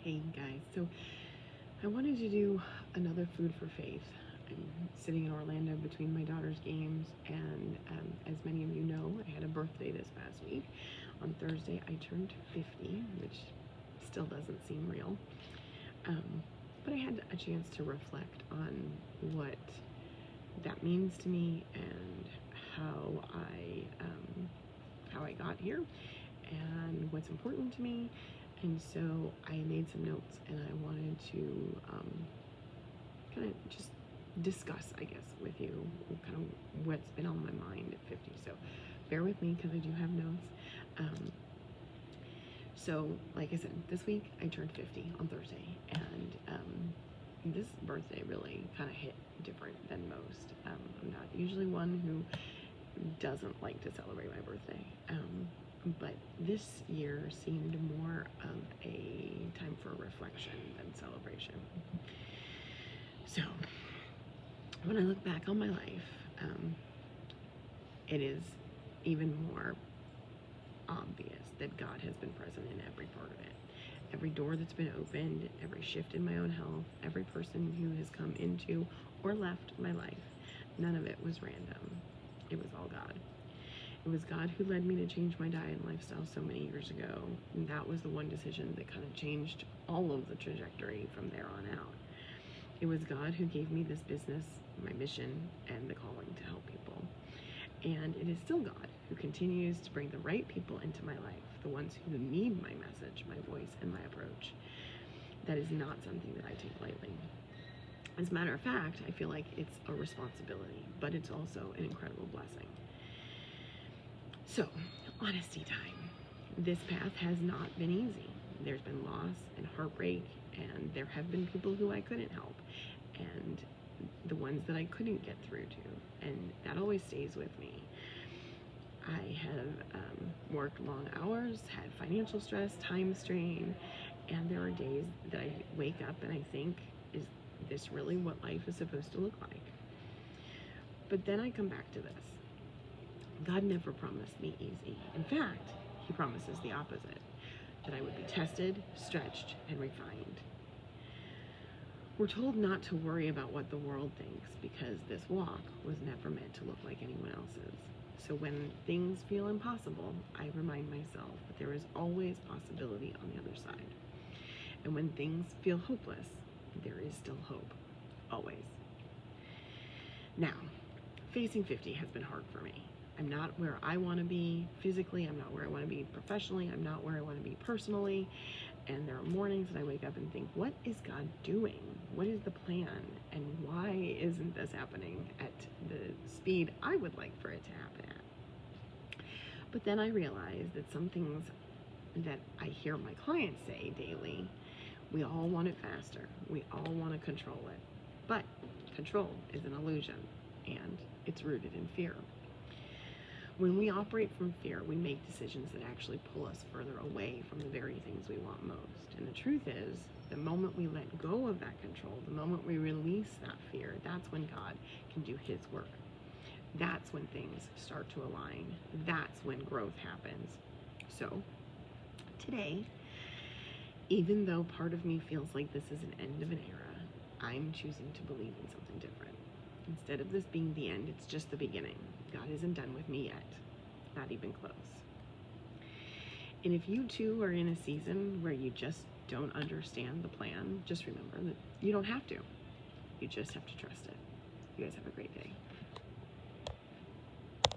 Hey guys, so I wanted to do another Food for Faith. I'm sitting in Orlando between my daughter's games, and as many of you know, I had a birthday this past week. On Thursday, I turned 50, which still doesn't seem real. But I had a chance to reflect on what that means to me and how I got here and what's important to me. And so I made some notes, and I wanted to kind of just discuss, I guess, with you kind of what's been on my mind at 50. So bear with me because I do have notes. So like I said, this week I turned 50 on Thursday, and this birthday really kind of hit different than most. I'm not usually one who doesn't like to celebrate my birthday. But this year seemed more of a time for reflection than celebration. So when I look back on my life, it is even more obvious that God has been present in every part of it. Every door that's been opened, every shift in my own health, every person who has come into or left my life, none of it was random. It was all God. It was God who led me to change my diet and lifestyle so many years ago. And that was the one decision that kind of changed all of the trajectory from there on out. It was God who gave me this business, my mission, and the calling to help people. And it is still God who continues to bring the right people into my life, the ones who need my message, my voice, and my approach. That is not something that I take lightly. As a matter of fact, I feel like it's a responsibility, but it's also an incredible blessing. So, honesty time. This path has not been easy. There's been loss and heartbreak, and there have been people who I couldn't help, and the ones that I couldn't get through to, and that always stays with me. I have worked long hours, had financial stress, time strain, and there are days that I wake up and I think, is this really what life is supposed to look like? But then I come back to this. God never promised me easy. In fact, he promises the opposite, that I would be tested, stretched, and refined. We're told not to worry about what the world thinks because this walk was never meant to look like anyone else's. So when things feel impossible, I remind myself that there is always possibility on the other side. And when things feel hopeless, there is still hope, always. Now, facing 50 has been hard for me. I'm not where I want to be physically. I'm not where I want to be professionally. I'm not where I want to be personally. And there are mornings that I wake up and think, what is God doing? What is the plan? And why isn't this happening at the speed I would like for it to happen at? But then I realize that some things that I hear my clients say daily, we all want it faster. We all want to control it. But control is an illusion, and it's rooted in fear. When we operate from fear, we make decisions that actually pull us further away from the very things we want most. And the truth is, the moment we let go of that control, the moment we release that fear, that's when God can do his work. That's when things start to align. That's when growth happens. So, today, even though part of me feels like this is an end of an era, I'm choosing to believe in something different. Instead of this being the end, it's just the beginning. God isn't done with me yet, not even close. And if you too are in a season where you just don't understand the plan, just remember that you don't have to. You just have to trust it. You guys have a great day.